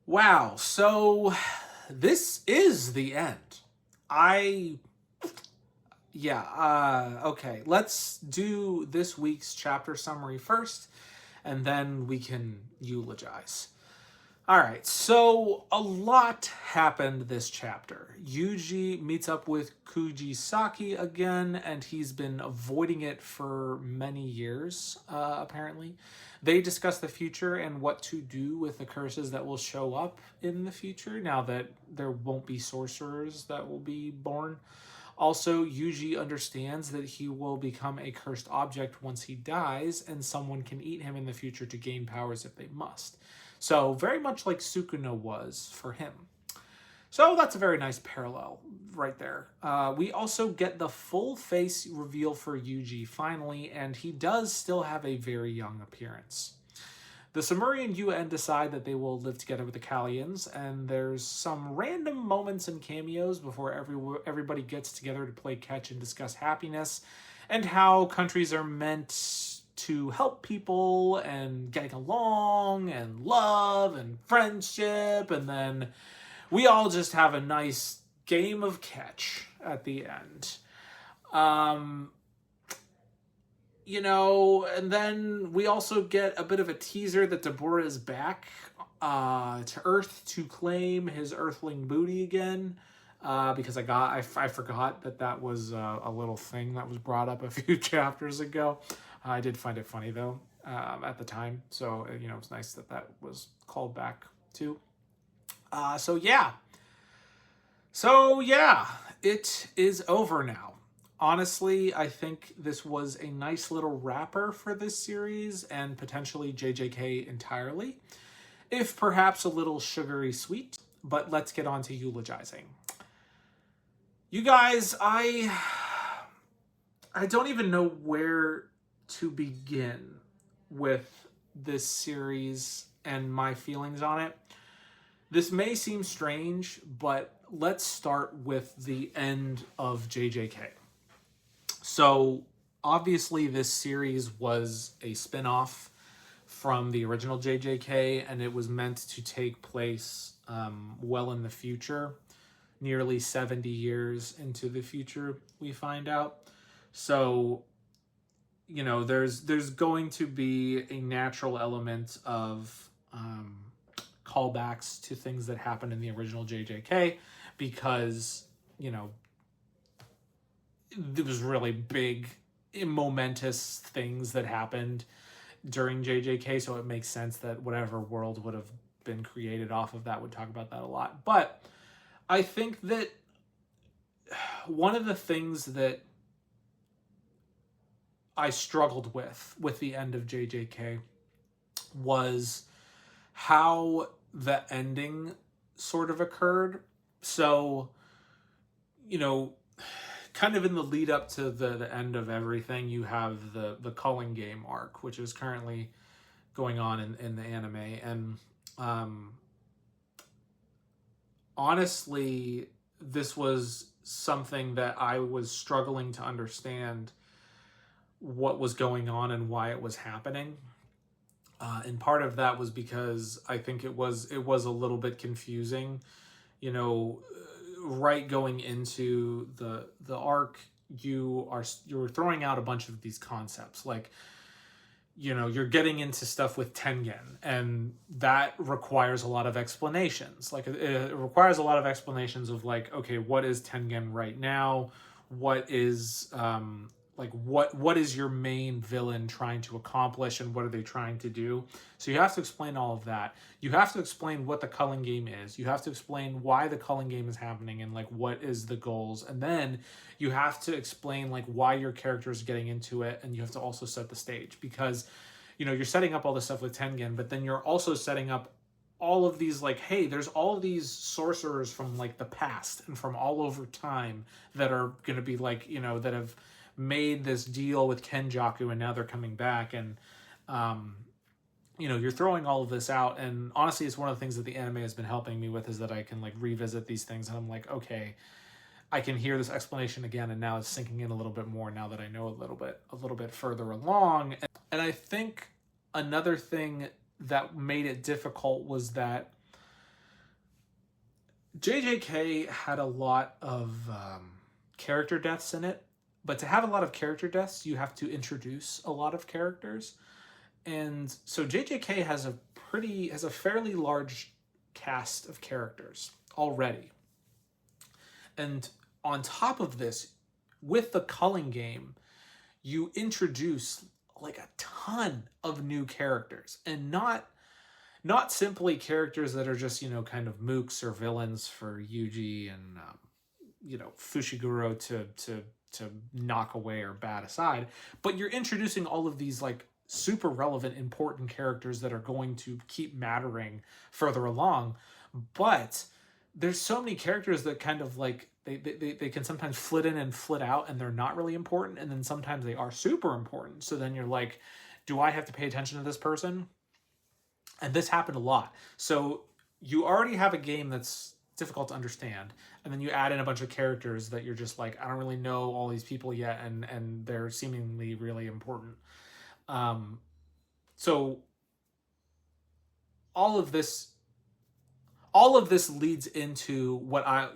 Wow, so this is the end. Okay. Let's do this week's chapter summary first, and then we can eulogize. All right, so a lot happened this chapter. Yuji meets up with Kujisaki again, and he's been avoiding it for many years, apparently. They discuss the future and what to do with the curses that will show up in the future now that there won't be sorcerers that will be born. Also, Yuji understands that he will become a cursed object once he dies, and someone can eat him in the future to gain powers if they must. So, very much like Sukuna was for him. So, that's a very nice parallel right there. We also get the full face reveal for Yuji finally, and he does still have a very young appearance. The Samuri and UN decide that they will live together with the Kallians, and there's some random moments and cameos before everybody gets together to play catch and discuss happiness and how countries are meant to help people and getting along and love and friendship, and then we all just have a nice game of catch at the end. And then we also get a bit of a teaser that Deborah is back to Earth to claim his Earthling booty again. Because I forgot that was a little thing that was brought up a few chapters ago. I did find it funny though at the time, so it's nice that was called back too. So yeah, it is over now. Honestly, I think this was a nice little wrapper for this series and potentially JJK entirely, if perhaps a little sugary sweet. But let's get on to eulogizing. You guys, I don't even know where to begin with this series and my feelings on it. This may seem strange, but let's start with the end of JJK. So, obviously, this series was a spin-off from the original JJK, and it was meant to take place well in the future. Nearly 70 years into the future, we find out. So, there's going to be a natural element of callbacks to things that happened in the original JJK because, there was really big, momentous things that happened during JJK, so it makes sense that whatever world would have been created off of that would talk about that a lot. But I think that one of the things that I struggled with the end of JJK was how the ending sort of occurred. So, kind of in the lead up to the end of everything, you have the Culling Game arc, which is currently going on in the anime. And honestly, this was something that I was struggling to understand what was going on and why it was happening. And part of that was because I think it was a little bit confusing, right going into the arc. You're throwing out a bunch of these concepts, like, you're getting into stuff with Tengen, and that requires a lot of explanations. Like, it requires a lot of explanations of, like, okay, what is Tengen right now? What is what is your main villain trying to accomplish, and what are they trying to do? So you have to explain all of that. You have to explain what the Culling Game is. You have to explain why the Culling Game is happening and, like, what is the goals. And then you have to explain, like, why your character is getting into it, and you have to also set the stage. Because, you're setting up all this stuff with Tengen, but then you're also setting up all of these, like, hey, there's all of these sorcerers from, like, the past and from all over time that are going to be, like, that have made this deal with Kenjaku, and now they're coming back, and you're throwing all of this out. And honestly, it's one of the things that the anime has been helping me with, is that I can, like, revisit these things, and I'm like, okay, I can hear this explanation again, and now it's sinking in a little bit more now that I know a little bit further along. And I think another thing that made it difficult was that JJK had a lot of character deaths in it, but to have a lot of character deaths, you have to introduce a lot of characters. And so JJK has a fairly large cast of characters already. And on top of this, with the culling game, you introduce like a ton of new characters, and not simply characters that are just, kind of mooks or villains for Yuji and Fushiguro to knock away or bat aside, but you're introducing all of these like super relevant, important characters that are going to keep mattering further along. But there's so many characters that kind of like they can sometimes flit in and flit out, and they're not really important, and then sometimes they are super important. So then you're like, do I have to pay attention to this person? And this happened a lot. So you already have a game that's difficult to understand, and then you add in a bunch of characters that you're just like, I don't really know all these people yet, and they're seemingly really important. So all of this leads into what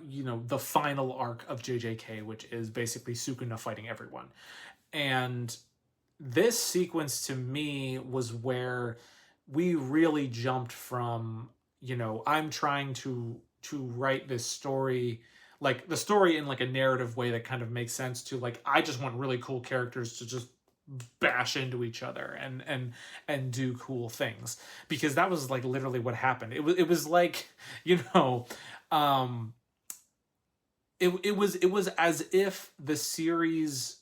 the final arc of JJK, which is basically Sukuna fighting everyone. And this sequence to me was where we really jumped from, I'm trying to write this story, like the story in like a narrative way that kind of makes sense, to like, I just want really cool characters to just bash into each other and do cool things, because that was like literally what happened. It was like, it was as if the series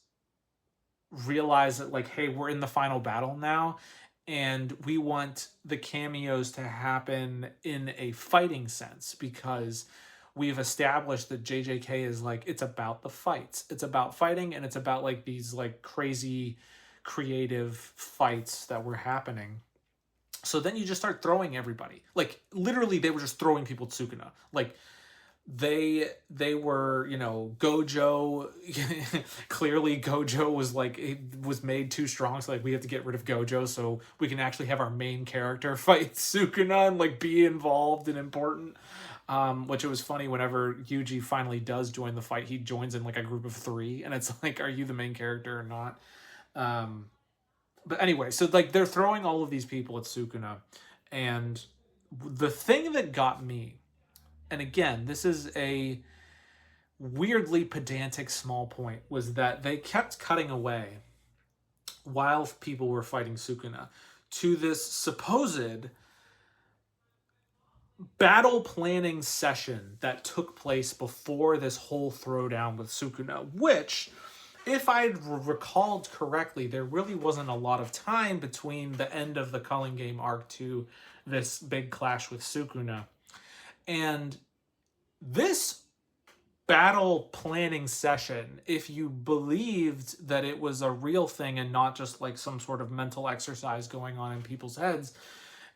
realized that like, hey, we're in the final battle now, and we want the cameos to happen in a fighting sense, because we've established that JJK is like, it's about the fights. It's about fighting, and it's about like these like crazy creative fights that were happening. So then you just start throwing everybody. Like literally they were just throwing people at Sukuna. Like they were, Gojo. Clearly Gojo was like, it was made too strong, so like we have to get rid of Gojo so we can actually have our main character fight Sukuna and like be involved and important. Which it was funny, whenever Yuji finally does join the fight, he joins in like a group of 3, and it's like, are you the main character or not? But anyway, so like they're throwing all of these people at Sukuna, and the thing that got me, and again, this is a weirdly pedantic small point, was that they kept cutting away while people were fighting Sukuna to this supposed battle planning session that took place before this whole throwdown with Sukuna, which, if I recalled correctly, there really wasn't a lot of time between the end of the culling game arc to this big clash with Sukuna. And this battle planning session, if you believed that it was a real thing and not just like some sort of mental exercise going on in people's heads,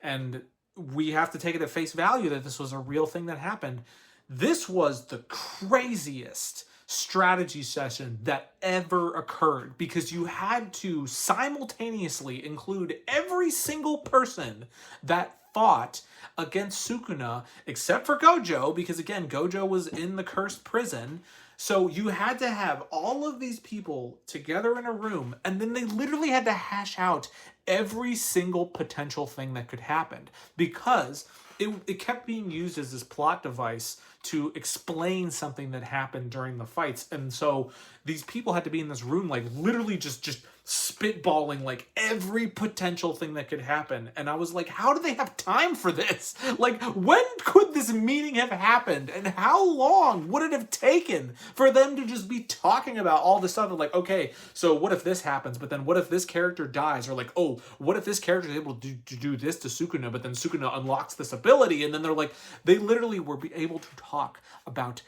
and we have to take it at face value that this was a real thing that happened, this was the craziest strategy session that ever occurred, because you had to simultaneously include every single person that fought against Sukuna, except for Gojo, because again, Gojo was in the cursed prison. So you had to have all of these people together in a room, and then they literally had to hash out every single potential thing that could happen, because it kept being used as this plot device to explain something that happened during the fights. And so these people had to be in this room, like literally just spitballing like every potential thing that could happen. And I was like, how do they have time for this? Like, when could this meeting have happened? And how long would it have taken for them to just be talking about all this stuff? And like, okay, so what if this happens? But then what if this character dies? Or like, oh, what if this character is able to do this to Sukuna, but then Sukuna unlocks this ability? And then they're like, they literally were able to talk about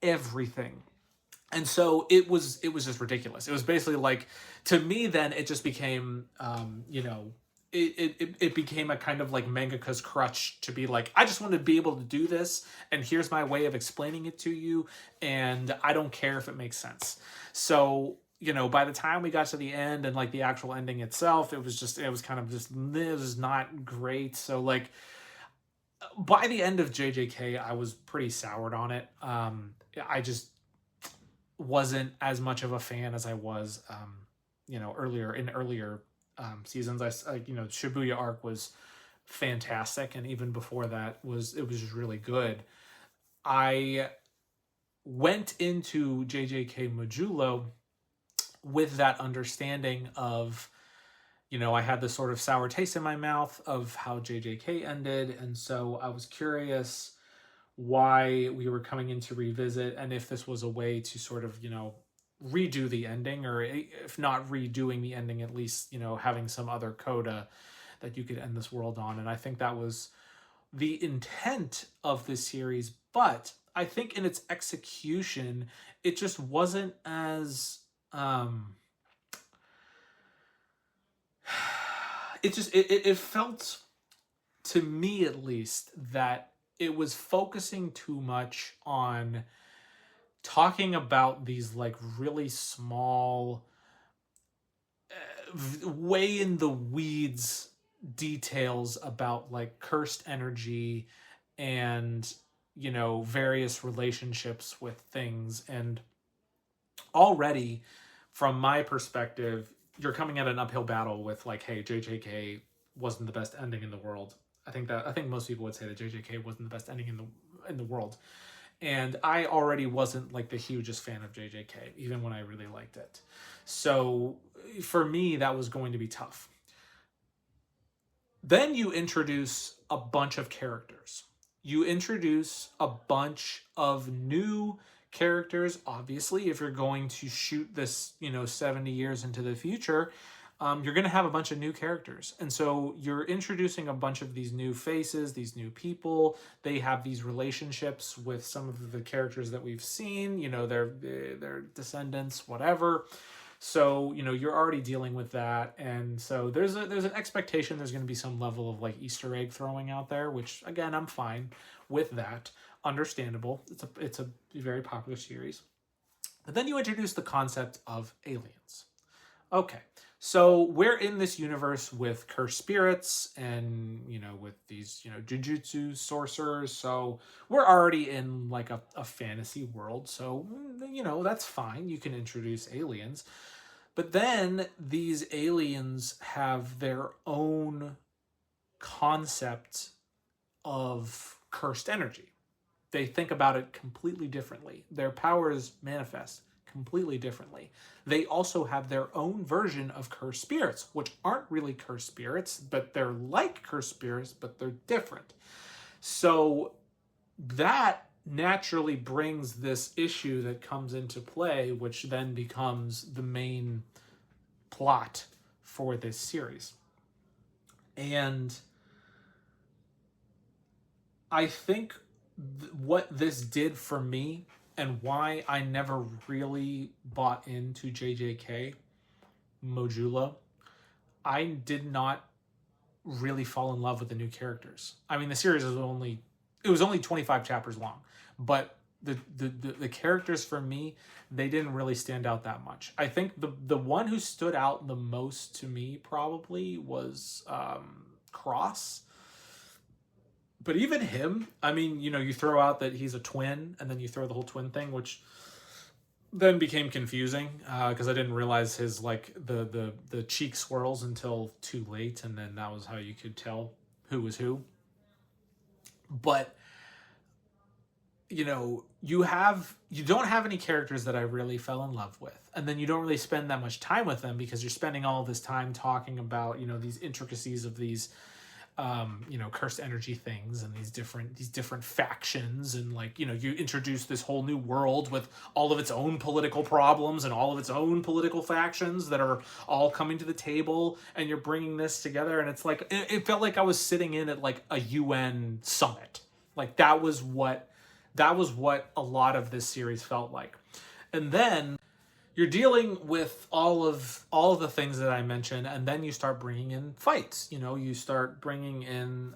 everything. And so it was just ridiculous. It was basically like, to me then it just became, it became a kind of like mangaka's crutch to be like, I just want to be able to do this, and here's my way of explaining it to you, and I don't care if it makes sense. So, by the time we got to the end and like the actual ending itself, it was not great. So like, by the end of JJK, I was pretty soured on it. I just wasn't as much of a fan as I was, earlier seasons. Shibuya arc was fantastic, and even before that it was just really good. I went into JJK Modulo with that understanding of, I had this sort of sour taste in my mouth of how JJK ended, and so I was curious why we were coming in to revisit, and if this was a way to sort of, redo the ending, or if not redoing the ending, at least, having some other coda that you could end this world on. And I think that was the intent of this series, but I think in its execution, it just wasn't as it felt, to me at least, that it was focusing too much on talking about these like really small, way in the weeds details about like cursed energy and, various relationships with things. And already, from my perspective, you're coming at an uphill battle with like, hey, JJK wasn't the best ending in the world. I think most people would say that JJK wasn't the best ending in the world. And I already wasn't like the hugest fan of JJK, even when I really liked it. So for me, that was going to be tough. Then you introduce a bunch of characters. You introduce a bunch of new characters. Obviously, if you're going to shoot this, 70 years into the future, you're going to have a bunch of new characters. And so you're introducing a bunch of these new faces, these new people. They have these relationships with some of the characters that we've seen, their descendants, whatever. So, you're already dealing with that. And so there's an expectation there's going to be some level of like Easter egg throwing out there, which again, I'm fine with that. Understandable. It's a very popular series. But then you introduce the concept of aliens. Okay, so we're in this universe with cursed spirits and, with these, jujutsu sorcerers. So we're already in like a fantasy world. So, that's fine. You can introduce aliens. But then these aliens have their own concept of cursed energy. They think about it completely differently. Their powers manifest completely differently. They also have their own version of cursed spirits, which aren't really cursed spirits, but they're like cursed spirits, but they're different. So that naturally brings this issue that comes into play, which then becomes the main plot for this series. And I think what this did for me, and why I never really bought into JJK Modulo, I did not really fall in love with the new characters. I mean, the series was only 25 chapters long, but the characters for me, they didn't really stand out that much. I think the one who stood out the most to me probably was Cross. But even him, I mean, you throw out that he's a twin, and then you throw the whole twin thing, which then became confusing because I didn't realize his like the cheek swirls until too late, and then that was how you could tell who was who. But you don't have any characters that I really fell in love with, and then you don't really spend that much time with them because you're spending all this time talking about these intricacies of these cursed energy things and these different factions, and like you introduce this whole new world with all of its own political problems and all of its own political factions that are all coming to the table, and you're bringing this together, and it's like it felt like I was sitting in at like a UN summit. Like that was what a lot of this series felt like. And then you're dealing with all of the things that I mentioned, and then you start bringing in fights. You start bringing in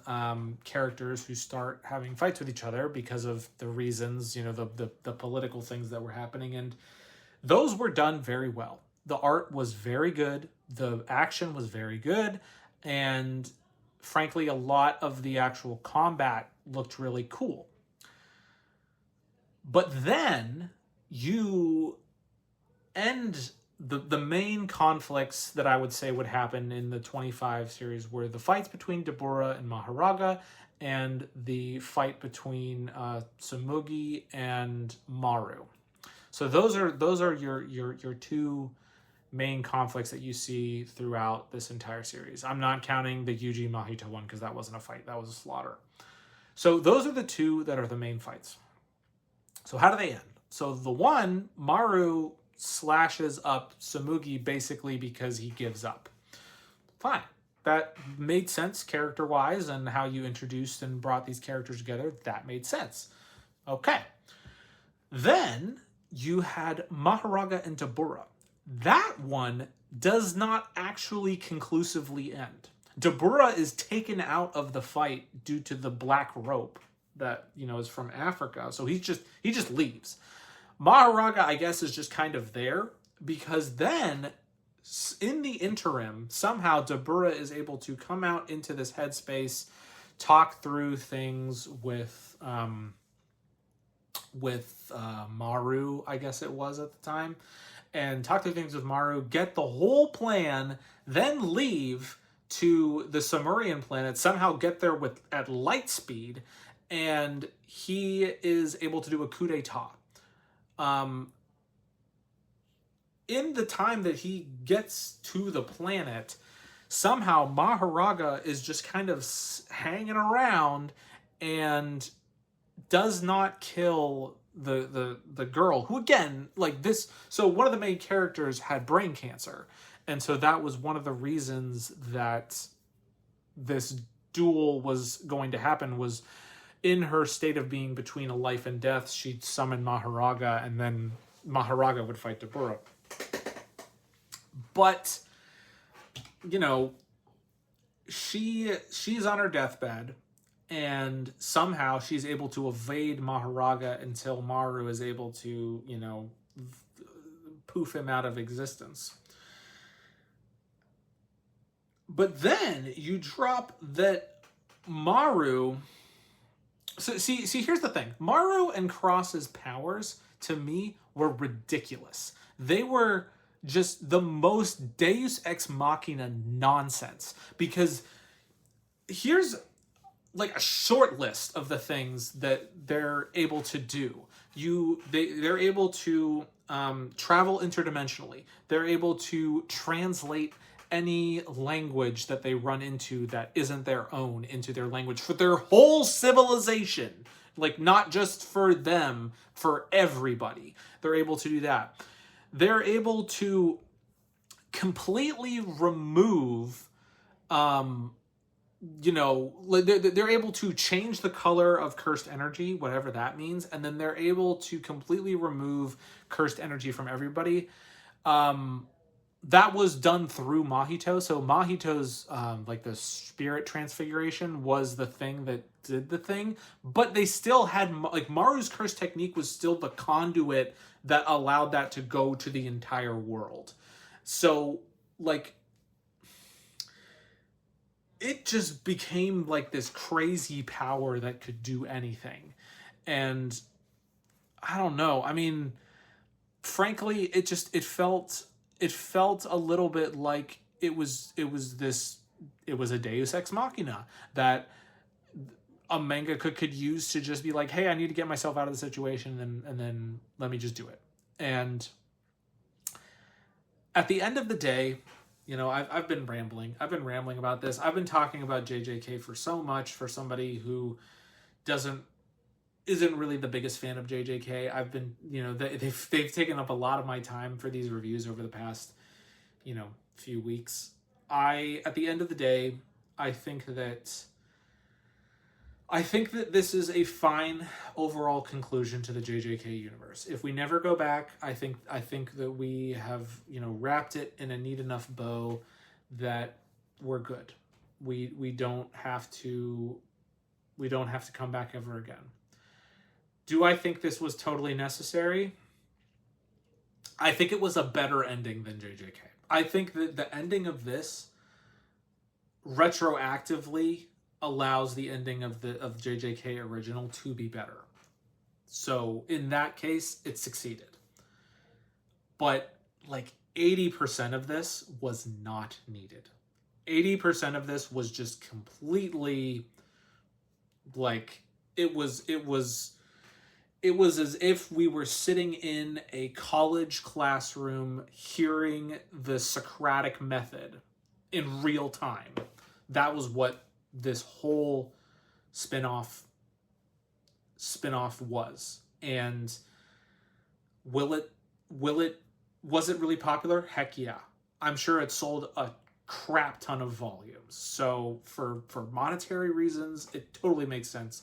characters who start having fights with each other because of the reasons, the political things that were happening, and those were done very well. The art was very good, the action was very good, and frankly, a lot of the actual combat looked really cool. But then you end the main conflicts that I would say would happen in the 25 series were the fights between Deborah and Maharaga, and the fight between Tsumugi and Maru. So those are your two main conflicts that you see throughout this entire series. I'm not counting the Yuji Mahito one because that wasn't a fight, that was a slaughter. So those are the two that are the main fights. So how do they end? So the one, Maru slashes up Tsumugi basically because he gives up. Fine. That made sense character-wise, and how you introduced and brought these characters together, that made sense. Okay. Then you had Maharaga and Deborah. That one does not actually conclusively end. Deborah is taken out of the fight due to the black rope that, is from Africa. So he just leaves. Maharaga, I guess, is just kind of there, because then in the interim, somehow Deborah is able to come out into this headspace, talk through things with Maru, I guess it was at the time, and talk through things with Maru, get the whole plan, then leave to the Sumerian planet, somehow get there at light speed, and he is able to do a coup d'etat. In the time that he gets to the planet, somehow Maharaga is just kind of hanging around and does not kill the girl, who again, like this, so one of the main characters had brain cancer, and so that was one of the reasons that this duel was going to happen. Was in her state of being between a life and death, she'd summon Maharaga, and then Maharaga would fight Deborah. But she's on her deathbed, and somehow she's able to evade Maharaga until Maru is able to, poof him out of existence. But then you drop that Maru... So see, here's the thing. Maru and Cross's powers, to me, were ridiculous. They were just the most Deus Ex Machina nonsense. Because here's like a short list of the things that they're able to do. They're able to travel interdimensionally. They're able to translate any language that they run into that isn't their own into their language for their whole civilization. Like, not just for them, for everybody. They're able to do that. They're able to completely remove, they're able to change the color of cursed energy, whatever that means, and then they're able to completely remove cursed energy from everybody. That was done through Mahito. So Mahito's, the spirit transfiguration was the thing that did the thing. But they still had, Maru's curse technique was still the conduit that allowed that to go to the entire world. So, it just became, this crazy power that could do anything. And, I don't know. I mean, frankly, it felt a little bit like it was a Deus Ex Machina that a mangaka could use to just be like, hey, I need to get myself out of the situation, and then let me just do it. And at the end of the day, I've been rambling. I've been rambling about this. I've been talking about JJK for so much, for somebody who isn't really the biggest fan of JJK. I've been, they've taken up a lot of my time for these reviews over the past, few weeks. At the end of the day, I think that this is a fine overall conclusion to the JJK universe. If we never go back, I think that we have, wrapped it in a neat enough bow that we're good. We don't have to come back ever again. Do I think this was totally necessary? I think it was a better ending than JJK. I think that the ending of this retroactively allows the ending of JJK original to be better. So in that case, it succeeded. But like 80% of this was not needed. 80% of this was just completely like it was as if we were sitting in a college classroom hearing the Socratic method in real time. That was what this whole spin-off was. And was it really popular? Heck yeah. I'm sure it sold a crap ton of volumes. So for monetary reasons, it totally makes sense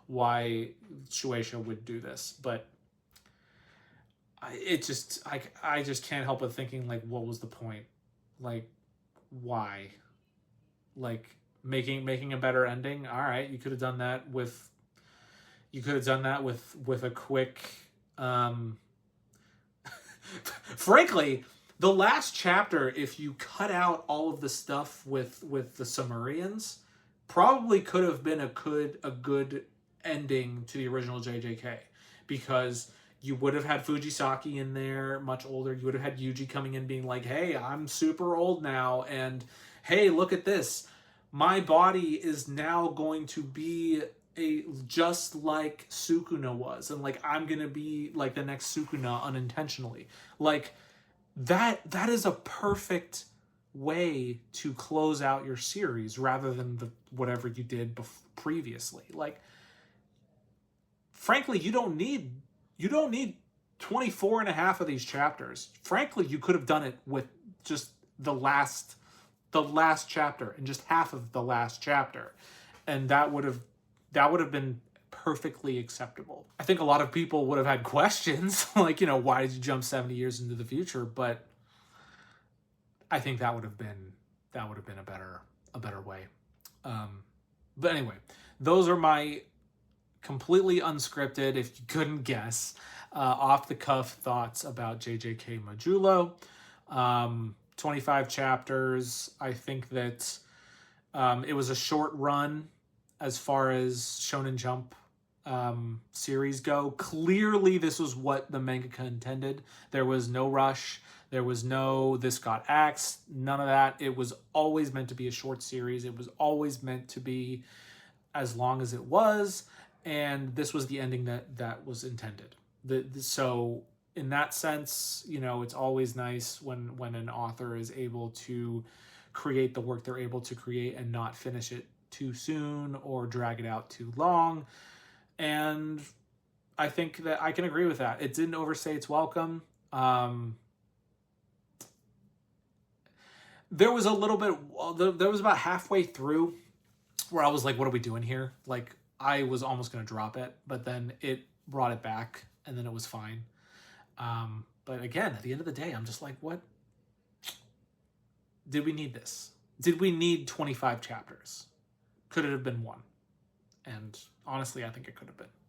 why Shueisha would do this. But I just can't help but thinking, like, what was the point? Like, why? Like, making a better ending? All right, you could have done that with a quick frankly, the last chapter, if you cut out all of the stuff with the Sumerians, probably could have been a good ending to the original JJK, because you would have had Fujisaki in there, much older. You would have had Yuji coming in being like, hey, I'm super old now, and hey, look at this. My body is now going to be just like Sukuna was, and like I'm gonna be like the next Sukuna unintentionally. Like that is a perfect way to close out your series rather than whatever you did previously. Like, frankly, you don't need 24 and a half of these chapters. Frankly, you could have done it with just the last chapter and just half of the last chapter, and that would have been perfectly acceptable. I think a lot of people would have had questions like, why did you jump 70 years into the future? But I think that would have been a better way. But anyway, those are my completely unscripted, if you couldn't guess, off the cuff thoughts about JJK Modulo. 25 chapters. I think that it was a short run as far as Shonen Jump series go. Clearly, this was what the mangaka intended. There was no rush. There was no this got axed. None of that. It was always meant to be a short series. It was always meant to be as long as it was. And this was the ending that was intended. So in that sense, it's always nice when an author is able to create the work they're able to create and not finish it too soon or drag it out too long. And I think that I can agree with that. It didn't overstay its welcome. There was a little bit, there was about halfway through where I was like, what are we doing here? Like, I was almost going to drop it, but then it brought it back, and then it was fine. But again, at the end of the day, I'm just like, what? Did we need this? Did we need 25 chapters? Could it have been one? And honestly, I think it could have been.